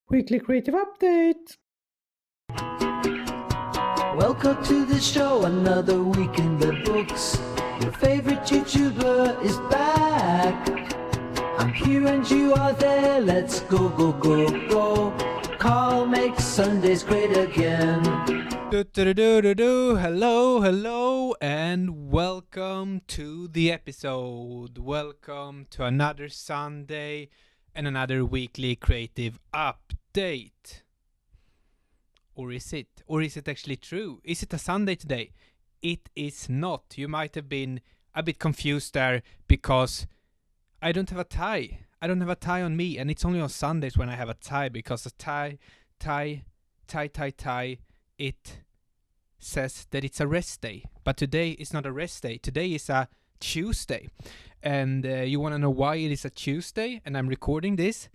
Weekly Creative Update. Welcome to the show, another week in the books. Your favorite YouTuber is back. I'm here and you are there, let's go, go, go, go. Carl makes Sundays great again. Hello, and welcome to the episode. Welcome to another Sunday and another weekly creative update. Or is it? Or is it actually true? Is it a Sunday today? It is not. You might have been a bit confused there because I don't have a tie. I don't have a tie on me, and it's only on Sundays when I have a tie, because a tie, it says that it's a rest day. But today is not a rest day. Today is a Tuesday. And you want to know why it is a Tuesday and I'm recording this?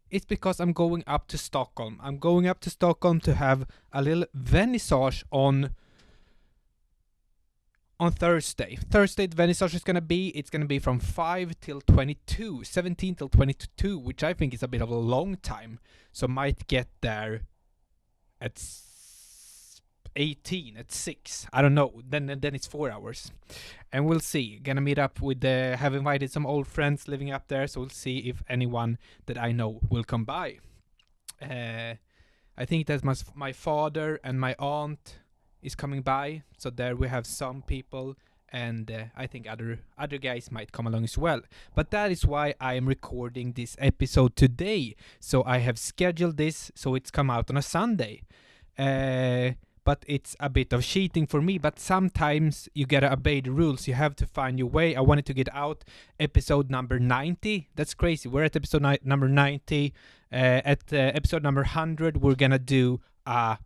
It's because I'm going up to Stockholm. I'm going up to Stockholm to have a little vernissage on Thursday. Thursday, the vernissage is going to be, it's going to be from 5 till 22, 17 till 22, which I think is a bit of a long time. So might get there at 18, at 6. I don't know. Then it's 4 hours. And we'll see. Gonna meet up with have invited some old friends living up there, so we'll see if anyone that I know will come by. I think that my father and my aunt is coming by, so there we have some people, and I think other guys might come along as well. But that is why I am recording this episode today. So I have scheduled this so it's come out on a Sunday. But it's a bit of cheating for me. But sometimes you gotta obey the rules. You have to find your way. I wanted to get out episode number 90. That's crazy. We're at episode number 90. At episode number 100, we're gonna do a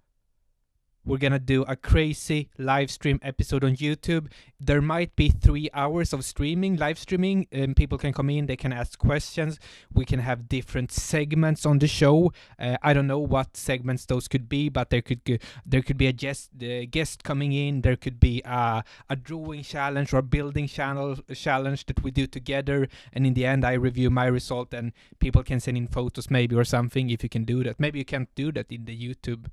crazy live stream episode on YouTube. There might be 3 hours of live streaming, and people can come in, they can ask questions. We can have different segments on the show. I don't know what segments those could be, but there could be a guest coming in. There could be a drawing challenge or a building challenge that we do together, and in the end I review my result, and people can send in photos maybe or something, if you can do that. Maybe you can't do that in the YouTube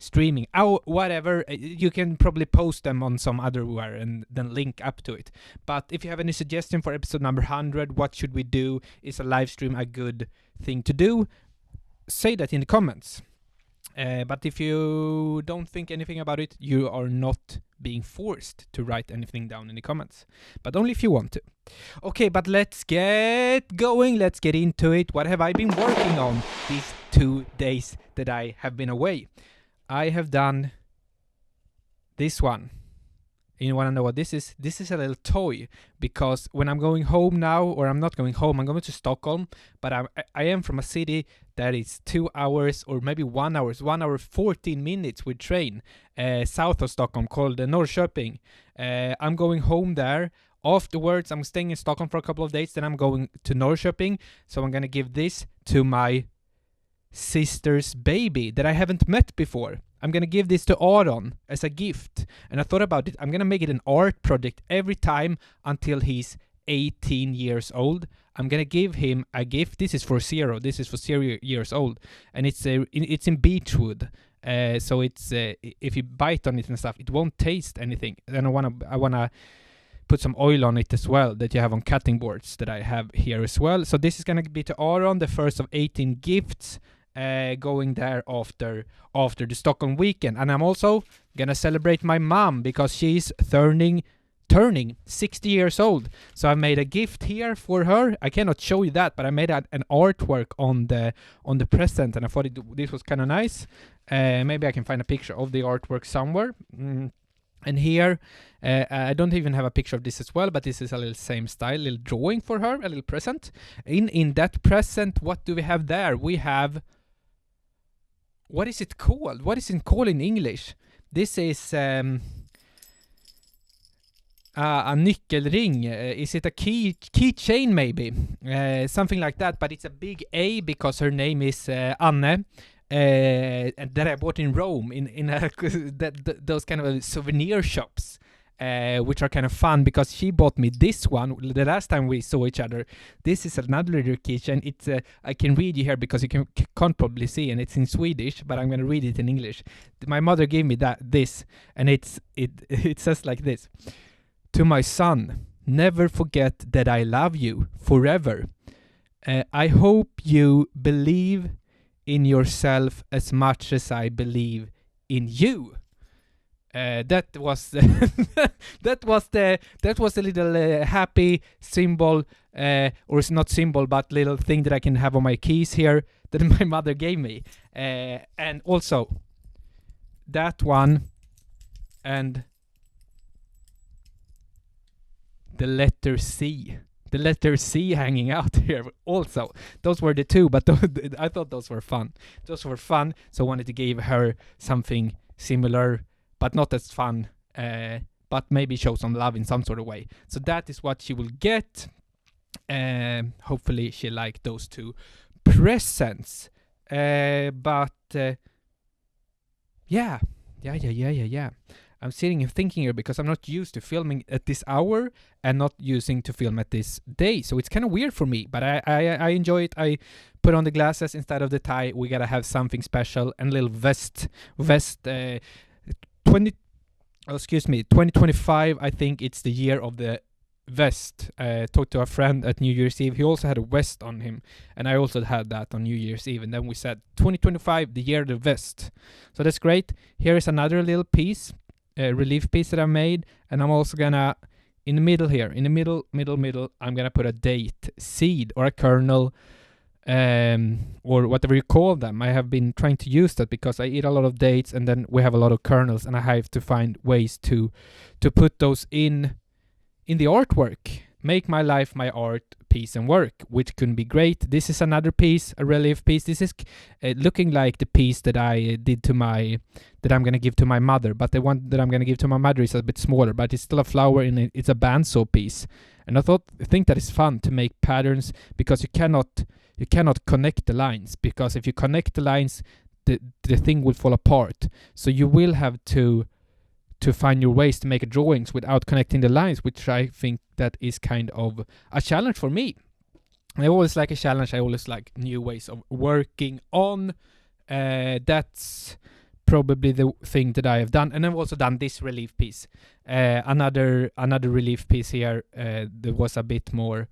streaming. Whatever, you can probably post them on some otherwhere and then link up to it. But if you have any suggestion for episode number 100, what should we do? Is a live stream a good thing to do? Say that in the comments. But if you don't think anything about it, you are not being forced to write anything down in the comments, but only if you want to. Okay, but let's get going. Let's get into it. What have I been working on these 2 days that I have been away? I have done this one. You want to know what this is? This is a little toy, because when I'm going home now, or I'm not going home, I'm going to Stockholm, but I am from a city that is 2 hours or maybe 1 hour, 1 hour 14 minutes with train, south of Stockholm, called Norrköping. I'm going home there. Afterwards, I'm staying in Stockholm for a couple of days, then I'm going to Norrköping, so I'm going to give this to my sister's baby that I haven't met before. I'm gonna give this to Aron as a gift, and I thought about it. I'm gonna make it an art project every time until he's 18 years old. I'm gonna give him a gift. This is for 0. This is for 0 years old, and it's in beechwood. So it's if you bite on it and stuff, it won't taste anything. And I wanna put some oil on it as well, that you have on cutting boards that I have here as well. So this is gonna be to Aron, the first of 18 gifts. Going there after the Stockholm weekend. And I'm also gonna celebrate my mom, because she's turning 60 years old. So I made a gift here for her. I cannot show you that, but I made an artwork on the present, and I thought this was kind of nice. Maybe I can find a picture of the artwork somewhere. And here, I don't even have a picture of this as well, but this is a little same style, little drawing for her, a little present. In that present, what do we have there? We have, what is it called? What is it called in English? This is a nyckelring. Is it a keychain maybe? Something like that, but it's a big A because her name is Anne. And that I bought in Rome in those kind of souvenir shops. which are kind of fun because she bought me this one the last time we saw each other. This is another keychain. It's I can read you here because you can't probably see, and it's in Swedish, but I'm going to read it in English. My mother gave me this, and it says like this: "To my son, never forget that I love you forever. I hope you believe in yourself as much as I believe in you." That was that was a little happy symbol, or it's not symbol, but little thing that I can have on my keys here that my mother gave me, and also that one, and the letter C hanging out here also. Those were the two, but I thought those were fun. So I wanted to give her something similar, but not as fun, but maybe show some love in some sort of way. So that is what she will get. Hopefully she liked those two presents. But yeah. I'm sitting and thinking here because I'm not used to filming at this hour and not using to film at this day. So it's kind of weird for me, but I enjoy it. I put on the glasses instead of the tie. We gotta have something special, and a little vest. 2025, I think it's the year of the vest. Talked to a friend at New Year's Eve. He also had a vest on him, and I also had that on New Year's Eve. And then we said 2025, the year of the vest. So that's great. Here is another little piece, relief piece that I made, and I'm also gonna in the middle here, in the middle, I'm gonna put a date seed or a kernel. Or whatever you call them. I have been trying to use that because I eat a lot of dates, and then we have a lot of kernels, and I have to find ways to put those in the artwork. Make my life my art piece and work, which can be great. This is another piece, a relief piece. This is looking like the piece that I did that I'm gonna give to my mother, but the one that I'm gonna give to my mother is a bit smaller, but it's still a flower in it. It's a bandsaw piece, and I think that is fun to make patterns because you cannot connect the lines, because if you connect the lines, the thing will fall apart. So you will have to find your ways to make drawings without connecting the lines, which I think that is kind of a challenge for me. I always like a challenge. I always like new ways of working on. That's probably the thing that I have done. And I've also done this relief piece. Another relief piece here. There was a bit more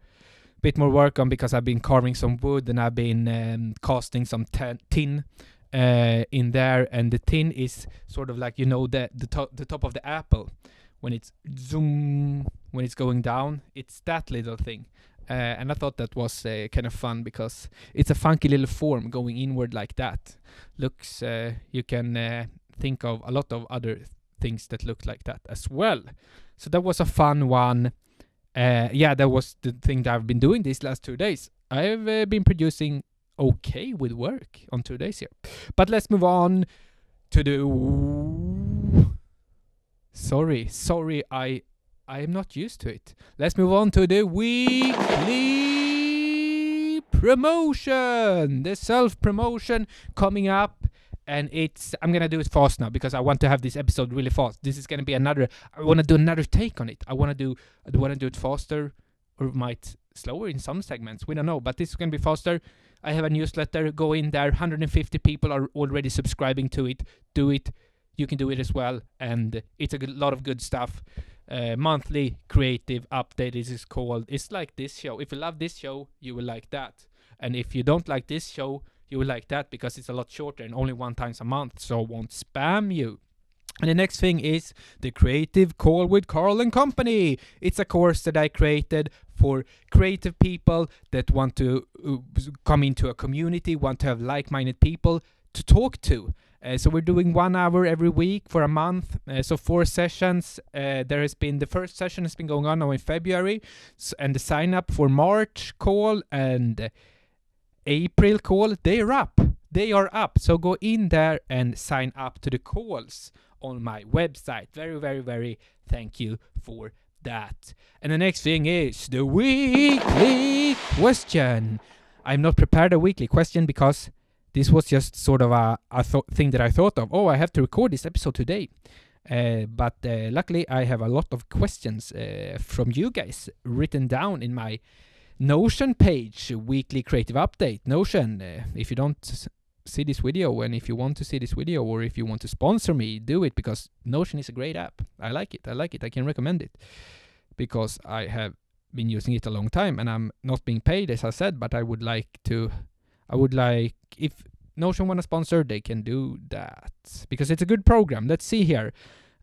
work on because I've been carving some wood, and I've been casting some tin in there, and the tin is sort of like, the top of the apple when it's going down. It's that little thing, and I thought that was kind of fun because it's a funky little form going inward like that. Looks you can think of a lot of other things that look like that as well. So that was a fun one. That was the thing that I've been doing these last 2 days. I've been producing okay with work on 2 days here. But let's move on to the... Sorry, I am not used to it. Let's move on to the weekly promotion. The self-promotion coming up. And I'm going to do it fast now because I want to have this episode really fast. This is going to be I want to do another take on it. I want to do it faster, or might slower in some segments. We don't know, but this is going to be faster. I have a newsletter. Go in there. 150 people are already subscribing to it. Do it. You can do it as well. And it's a lot of good stuff. Monthly creative update, this is called. It's like this show. If you love this show, you will like that. And if you don't like this show, you will like that because it's a lot shorter and only 1 time a month, so it won't spam you. And the next thing is the Creative Call with Carl and Company. It's a course that I created for creative people that want to come into a community, want to have like-minded people to talk to. So we're doing 1 hour every week for a month. So 4 sessions. The first session has been going on now in February, and the sign up for March call and April call, they are up. So go in there and sign up to the calls on my website. Very, very, very thank you for that. And the next thing is the weekly question. I'm not prepared a weekly question because this was just sort of a thing that I thought of. Oh, I have to record this episode today. But luckily, I have a lot of questions from you guys written down in my Notion page, Weekly Creative Update. Notion, if you don't see this video, and if you want to see this video, or if you want to sponsor me, do it, because Notion is a great app. I like it. I can recommend it because I have been using it a long time, and I'm not being paid, as I said, but I would like, if Notion want to sponsor, they can do that because it's a good program. Let's see here.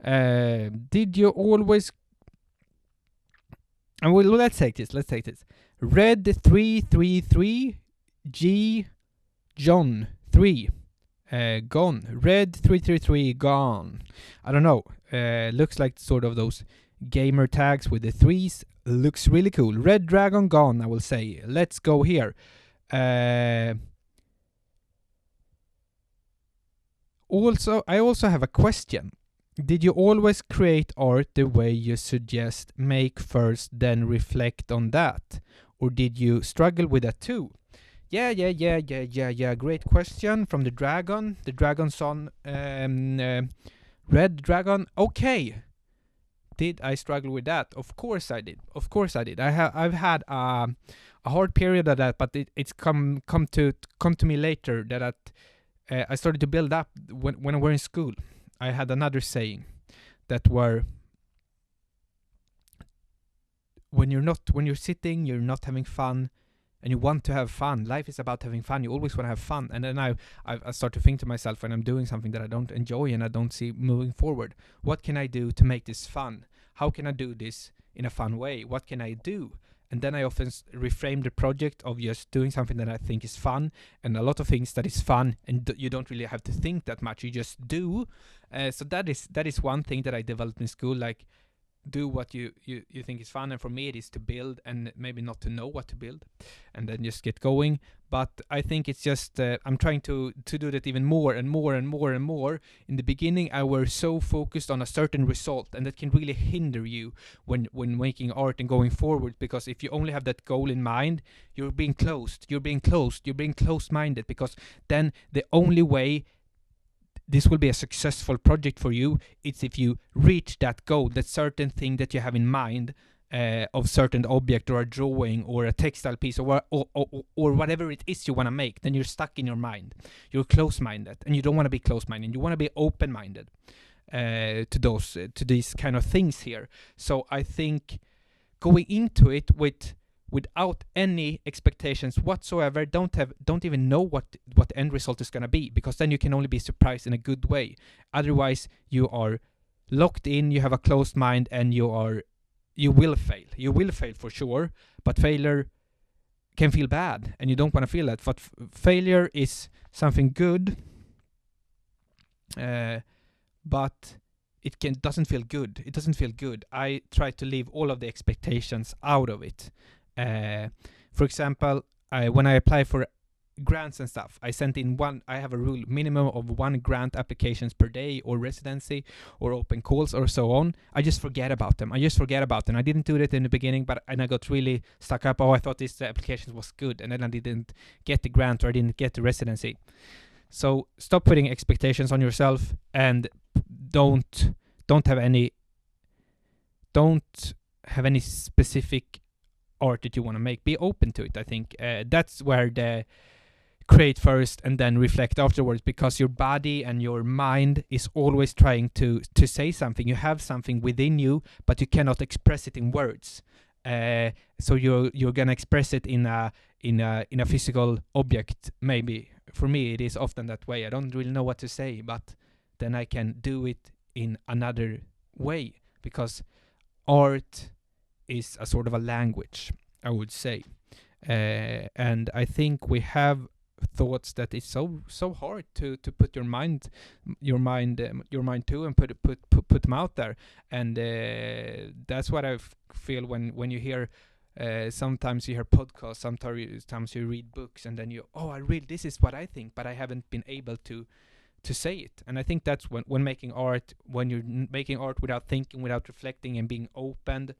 Did you always... well, let's take this. Red 333 G John 3 gone. Red 333 gone. I don't know. Looks like sort of those gamer tags with the threes. Looks really cool. Red Dragon gone, I will say. Let's go here. I also have a question. Did you always create art the way you suggest, make first, then reflect on that? Or did you struggle with that too? Yeah. Great question from the Dragon. The Dragon's on Red Dragon. Okay. Did I struggle with that? Of course I did. I've had a hard period of that, but it's come to me later that I started to build up when I were in school. I had another saying that were, when you're sitting, you're not having fun, and you want to have fun. Life is about having fun. You always want to have fun. And then I start to think to myself, when I'm doing something that I don't enjoy and I don't see moving forward, what can I do to make this fun? How can I do this in a fun way? What can I do? And then I often reframe the project of just doing something that I think is fun, and a lot of things that is fun, and you don't really have to think that much. You just do. So that is one thing that I developed in school, like do what you think is fun. And for me, it is to build, and maybe not to know what to build, and then just get going. But I think it's just I'm trying to do that even more and more. In the beginning, I was so focused on a certain result, and that can really hinder you when making art and going forward, because if you only have that goal in mind, you're being closed-minded, because then the only way this will be a successful project for you, it's if you reach that goal, that certain thing that you have in mind, of certain object or a drawing or a textile piece or whatever it is you want to make. Then you're stuck in your mind. You're close-minded, and you don't want to be close-minded. You want to be open-minded to these kind of things here. So I think going into it without any expectations whatsoever, don't even know what the end result is going to be, because then you can only be surprised in a good way. Otherwise, you are locked in, you have a closed mind, and you will fail. You will fail for sure, but failure can feel bad, and you don't want to feel that. But failure is something good, but it doesn't feel good. It doesn't feel good. I try to leave all of the expectations out of it. For example, when I apply for grants and stuff, I have a rule, minimum of 1 grant applications per day, or residency, or open calls, or so on. I just forget about them. I didn't do that in the beginning, and I got really stuck up. I thought this application was good, and then I didn't get the grant, or I didn't get the residency. So stop putting expectations on yourself, and don't have any specific art that you want to make. Be open to it. I think that's where the create first and then reflect afterwards, because your body and your mind is always trying to say something. You have something within you, but you cannot express it in words. So you're gonna express it in a physical object. Maybe for me it is often that way. I don't really know what to say, but then I can do it in another way, because art is a sort of a language, I would say. And I think we have thoughts that it's so hard to put your mind to, and put them out there. And that's what I feel when you hear sometimes you hear podcasts, sometimes you read books, and then this is what I think, but I haven't been able to say it. And I think that's when making art, when you're making art without thinking, without reflecting, and being open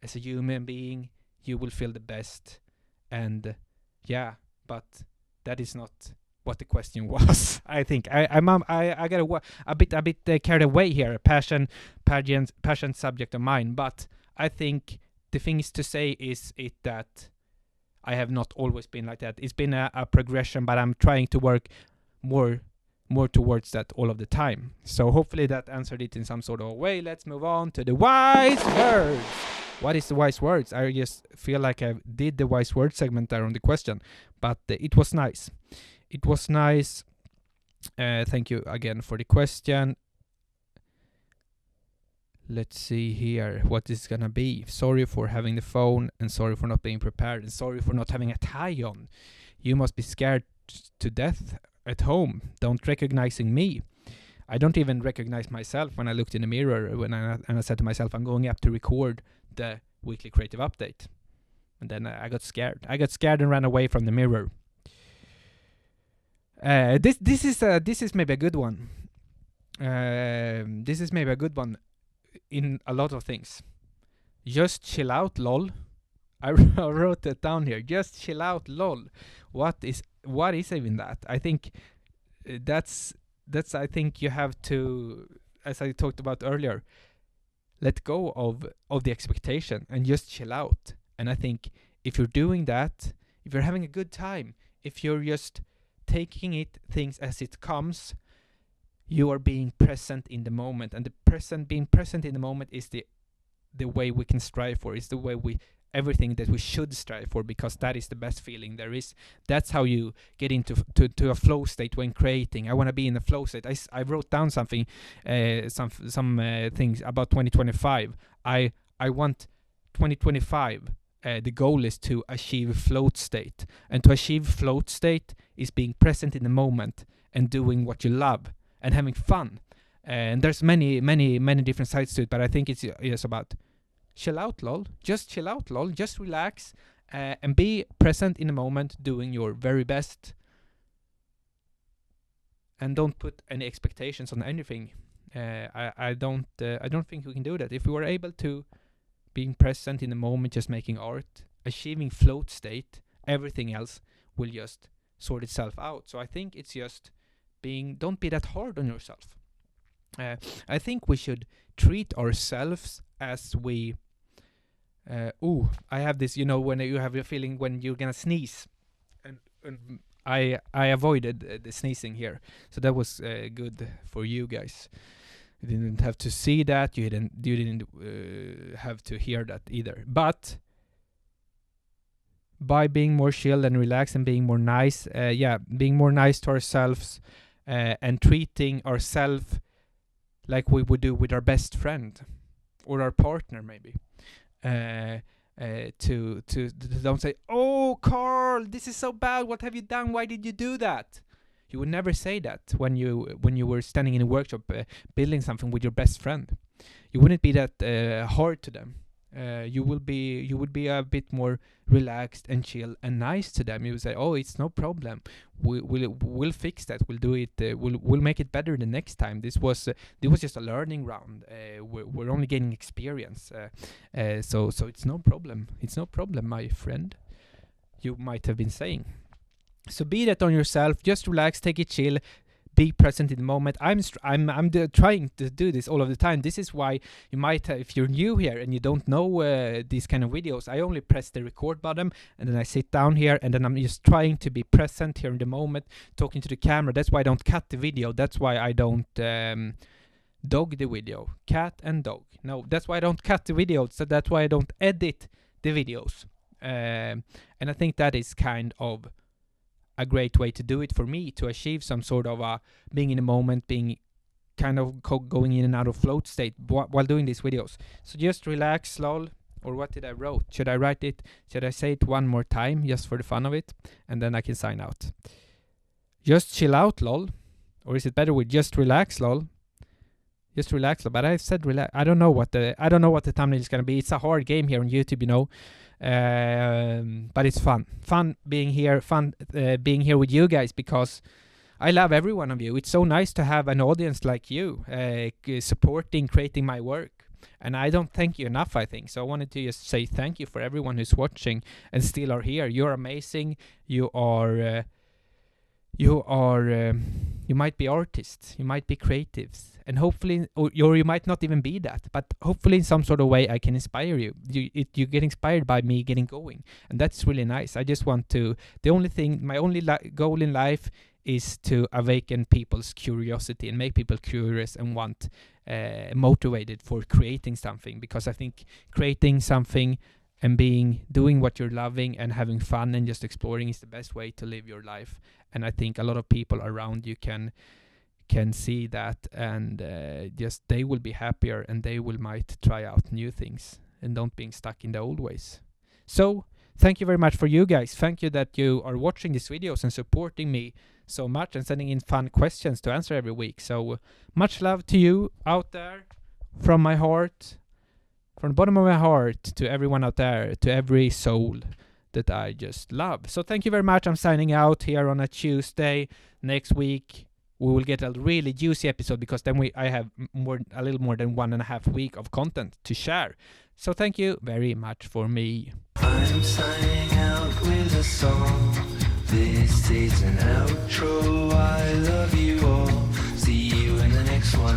as a human being, you will feel the best. And but that is not what the question was. I think I got a bit carried away here. Passion subject of mine, but I think the things to say is that I have not always been like that. It's been a progression, but I'm trying to work more towards that all of the time. So hopefully that answered it in some sort of way. Let's move on to the wise words. What is the wise words? I just feel like I did the wise word segment there on the question, but it was nice. It was nice. Thank you again for the question. Let's see here what is gonna be. Sorry for having the phone, and sorry for not being prepared, and sorry for not having a tie on. You must be scared to death at home. Don't recognizing me. I don't even recognize myself when I looked in the mirror and I said to myself, I'm going up to record the weekly creative update. And then I got scared. I got scared and ran away from the mirror. This is maybe a good one. This is maybe a good one in a lot of things. Just chill out, lol. I wrote that down here. Just chill out, lol. What is even that? I think that's I think you have to, as I talked about earlier, let go of the expectation and just chill out. And I think if you're doing that, if you're having a good time, if you're just taking things as it comes, you are being present in the moment. And being present in the moment is the way we can strive for. It's the way everything that we should strive for, because that is the best feeling there is. That's how you get into to a flow state when creating. I want to be in a flow state. I wrote down something, some things about 2025. I want 2025. The goal is to achieve float state, and to achieve float state is being present in the moment and doing what you love and having fun. And there's many different sides to it, but I think it's about chill out, lol. Just chill out, lol. Just relax and be present in the moment, doing your very best. And don't put any expectations on anything. I don't think we can do that. If we were able to being present in the moment, just making art, achieving float state, everything else will just sort itself out. So I think it's just don't be that hard on yourself. I think we should treat ourselves as we I have this, when you have a feeling when you're gonna sneeze, and I avoided the sneezing here, so that was good for you guys. You didn't have to see that, you didn't have to hear that either. But by being more chill and relaxed and being more nice, being more nice to ourselves, and treating ourselves like we would do with our best friend or our partner, maybe. To don't say, "Oh, Carl, this is so bad. What have you done? Why did you do that?" You would never say that when you were standing in a workshop building something with your best friend. You wouldn't be that hard to them. You would be a bit more relaxed and chill and nice to them. You would say, "Oh, it's no problem. We'll fix that. We'll do it. We'll make it better the next time. This was just a learning round. We're only gaining experience. So it's no problem. It's no problem, my friend." You might have been saying. So be that on yourself. Just relax. Take it chill. Be present in the moment. I'm trying to do this all of the time. This is why you might, if you're new here and you don't know these kind of videos, I only press the record button and then I sit down here and then I'm just trying to be present here in the moment, talking to the camera. That's why I don't cut the video. That's why I don't dog the video. Cat and dog. No, that's why I don't cut the video. So that's why I don't edit the videos. And I think that is kind of a great way to do it for me, to achieve some sort of being in the moment, being kind of going in and out of float state while doing these videos. So just relax, lol. Or what did I wrote? Should I write it? Should I say it one more time just for the fun of it? And then I can sign out. Just chill out, lol. Or is it better with just relax, lol? Just relax, lol. But I said relax. I don't know what the thumbnail is gonna be. It's a hard game here on YouTube, but it's fun being here, being here with you guys, because I love every one of you. It's so nice to have an audience like you supporting, creating my work, and I don't thank you enough, I think. So I wanted to just say thank you for everyone who's watching and still are here. You're amazing. You are you are you might be artists, you might be creatives, and hopefully, or you might not even be that, but hopefully in some sort of way I can inspire you. You get inspired by me getting going, and that's really nice. I just want to, my only goal in life is to awaken people's curiosity and make people curious and want motivated for creating something, because I think creating something and doing what you're loving and having fun and just exploring is the best way to live your life. And I think a lot of people around you can see that, and just they will be happier, and they might try out new things and don't being stuck in the old ways. So thank you very much for you guys. Thank you that you are watching these videos and supporting me so much and sending in fun questions to answer every week. So much love to you out there, from my heart, from the bottom of my heart, to everyone out there, to every soul that I just love. So thank you very much. I'm signing out here on a Tuesday. Next week we will get a really juicy episode, because then I have a little more than 1.5 weeks of content to share. So thank you very much for me. I'm signing out with a song. This is an outro.